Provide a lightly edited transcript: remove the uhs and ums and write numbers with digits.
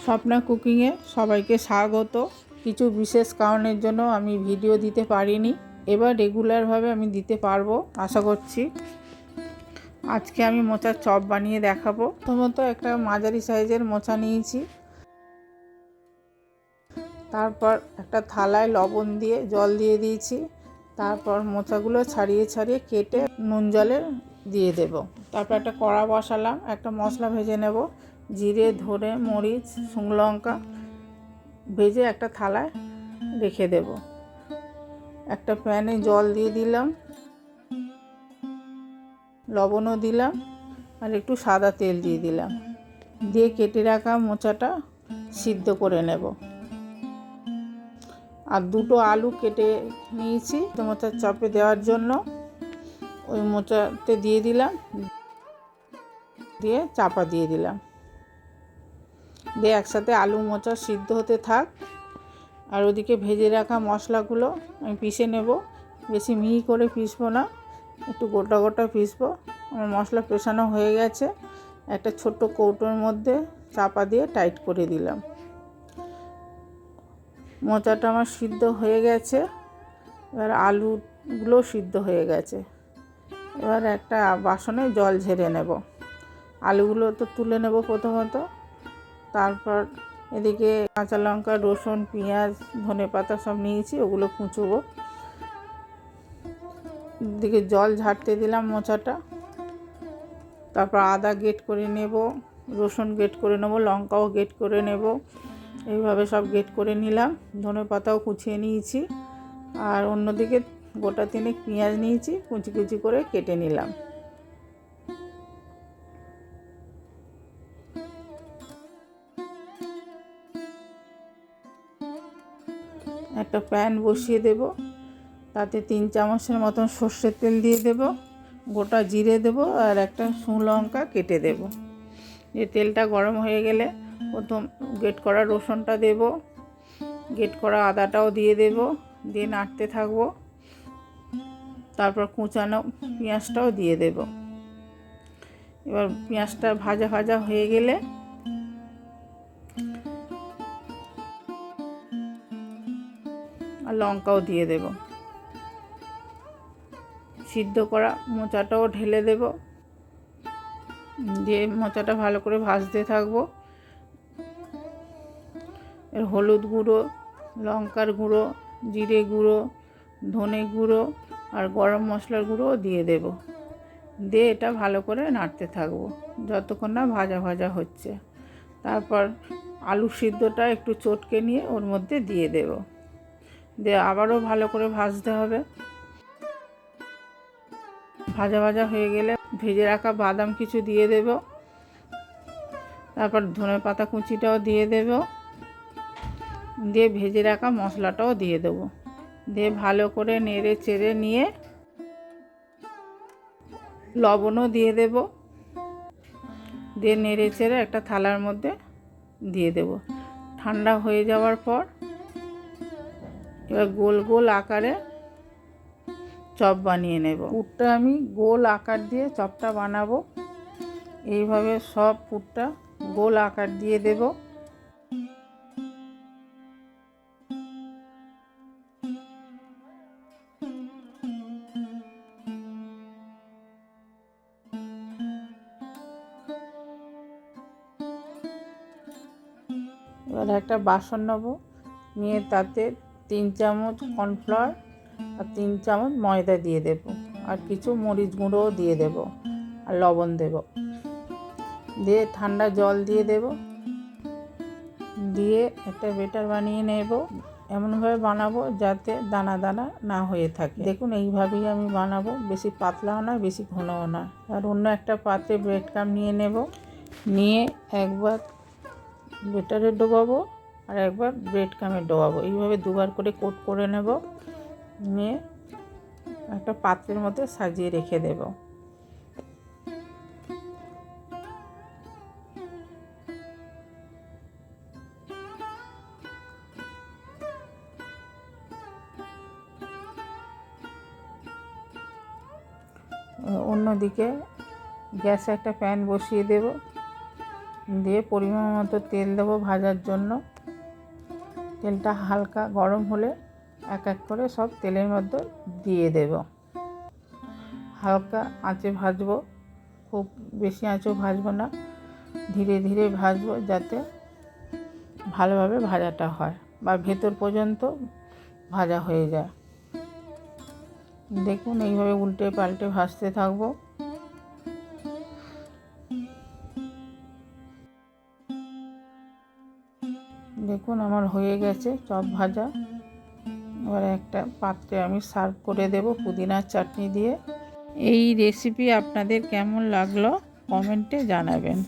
স্বপ্না কুকিংয়ে সবাইকে স্বাগত। কিছু বিশেষ কারণের জন্য আমি ভিডিও দিতে পারিনি, এবার রেগুলারভাবে আমি দিতে পারবো আশা করছি। আজকে আমি মোচার চপ বানিয়ে দেখাবো। প্রথমত একটা মাঝারি সাইজের মোচা নিয়েছি, তারপর একটা থালায় লবণ দিয়ে জল দিয়ে দিয়েছি, তারপর মোচাগুলো ছাড়িয়ে ছাড়িয়ে কেটে নুন জলে দিয়ে দেব। তারপর একটা কড়া বসালাম, একটা মশলা ভেজে নেব। জিরে, ধনে, মরিচ, শুকনো লঙ্কা ভেজে একটা থালায় রেখে দেব। একটা প্যানে জল দিয়ে দিলাম, লবণও দিলাম আর একটু সাদা তেল দিয়ে দিলাম। দিয়ে কেটে রাখা মোচাটা সিদ্ধ করে নেব। আর দুটো আলু কেটে নিয়েছি মোচার চপে দেওয়ার জন্য, ওই মোচাতে দিয়ে দিলাম, দিয়ে চাপা দিয়ে দিলাম। দিয়ে একসাথে আলু মোচা সিদ্ধ হতে থাক। আর ওদিকে ভেজে রাখা মশলাগুলো আমি পিষে নেব। বেশি মিহি করে পিষবো না, একটু গোটা গোটা পিষবো। আমার মশলা পেষানো হয়ে গেছে। একটা ছোট্ট কৌটোর মধ্যে চাপা দিয়ে টাইট করে দিলাম। মোচাটা আমার সিদ্ধ হয়ে গেছে, এবার আলুগুলো সিদ্ধ হয়ে গেছে। এবার একটা বাসনে জল ঝেড়ে নেব। আলুগুলো তো তুলে নেব প্রথমত, তারপর এদিকে কাঁচা লঙ্কা, রসুন, পেঁয়াজ, ধনেপাতা সব নিয়েছি, ওগুলো কুচোবো। এদিকে জল ঝাড়তে দিলাম মোচাটা, তারপর আদা গ্রেট করে নেব, রসুন গ্রেট করে নেব, লঙ্কাও গ্রেট করে নেব। এইভাবে সব গ্রেট করে নিলাম। ধনেপাতাও কুচিয়ে নিয়েছি। আর অন্যদিকে গোটা তিনেক পেঁয়াজ নিয়েছি, কুচি কুচি করে কেটে নিলাম। একটা প্যান বসিয়ে দেব, তাতে 3 চামচের মতন সর্ষের তেল দিয়ে দেব, গোটা জিরে দেব আর একটা শুকনো লঙ্কা কেটে দেব। এই তেলটা গরম হয়ে গেলে প্রথম গ্রেট করা রসুনটা দেব, গ্রেট করা আদাটাও দিয়ে দেব, দিয়ে নাড়তে থাকবো। তারপর কুচানো পেঁয়াজটাও দিয়ে দেব। এবার পেঁয়াজটা ভাজা ভাজা হয়ে গেলে আর লঙ্কাও দিয়ে দেব। সিদ্ধ করা মোচাটাও ঢেলে দেব, দিয়ে মোচাটা ভালো করে ভাজতে থাকবো। এর হলুদ গুঁড়ো, লঙ্কার গুঁড়ো, জিরে গুঁড়ো, ধনে গুঁড়ো আর গরম মশলার গুঁড়োও দিয়ে দেব। দিয়ে এটা ভালো করে নাড়তে থাকবো যতক্ষণ না ভাজা ভাজা হচ্ছে। তারপর আলু সিদ্ধটা একটু চটকে নিয়ে ওর মধ্যে দিয়ে দেব, দিয়ে আবারও ভালো করে ভাজতে হবে। ভাজা ভাজা হয়ে গেলে ভেজে রাখা বাদাম কিছু দিয়ে দেব, তারপর ধনেপাতা কুচিটাও দিয়ে দেব, দিয়ে ভেজে রাখা মশলাটাও দিয়ে দেব। দিয়ে ভালো করে নেড়ে চেড়ে নিয়ে লবণও দিয়ে দেব, দিয়ে নেড়ে চেড়ে একটা থালার মধ্যে দিয়ে দেব। ঠান্ডা হয়ে যাওয়ার পর এবার গোল গোল আকারে চপ বানিয়ে নেব। পুরটা আমি গোল আকার দিয়ে চপটা বানাবো। এইভাবে সব পুরটা গোল আকার দিয়ে দেব। এবার একটা বাসন নেব, নিয়ে তাতে 3 চামচ কর্নফ্লাওয়ার আর 3 চামচ ময়দা দিয়ে দেব, আর কিছু মরিচ গুঁড়োও দিয়ে দেব আর লবণ দেব। দিয়ে ঠান্ডা জল দিয়ে দেব, দিয়ে একটা ব্যাটার বানিয়ে নেব। এমনভাবে বানাবো যাতে দানা দানা না হয়ে থাকে। দেখুন এইভাবেই আমি বানাবো, বেশি পাতলাও না বেশি ঘনও না। আর অন্য একটা পাত্রে ব্রেড ক্রাম্ব নিয়ে নেব, নিয়ে একবার ব্যাটারে ডোবাবো আর একবার ব্রেড ক্রাম্বে ডোবাবো। এইভাবে দুবার করে কোট করে নেব, নিয়ে একটা পাত্রের মধ্যে সাজিয়ে রেখে দেব। অন্যদিকে গ্যাসে একটা প্যান বসিয়ে দেব, দিয়ে পরিমাণ মতো তেল দেবো ভাজার জন্য। তেলটা হালকা গরম হলে এক এক করে সব তেলের মধ্যে দিয়ে দেব। হালকা আঁচে ভাজবো, খুব বেশি আঁচেও ভাজবো না, ধীরে ধীরে ভাজবো যাতে ভালোভাবে ভাজাটা হয় বা ভেতর পর্যন্ত ভাজা হয়ে যায়। দেখুন এইভাবে উল্টে পাল্টে ভাজতে থাকবো। দেখুন আমার হয়ে গেছে চপ ভাজা। এবার একটা পাত্রে আমি সার্ভ করে দেব পুদিনার চাটনি দিয়ে। এই রেসিপি আপনাদের কেমন লাগলো কমেন্টে জানাবেন।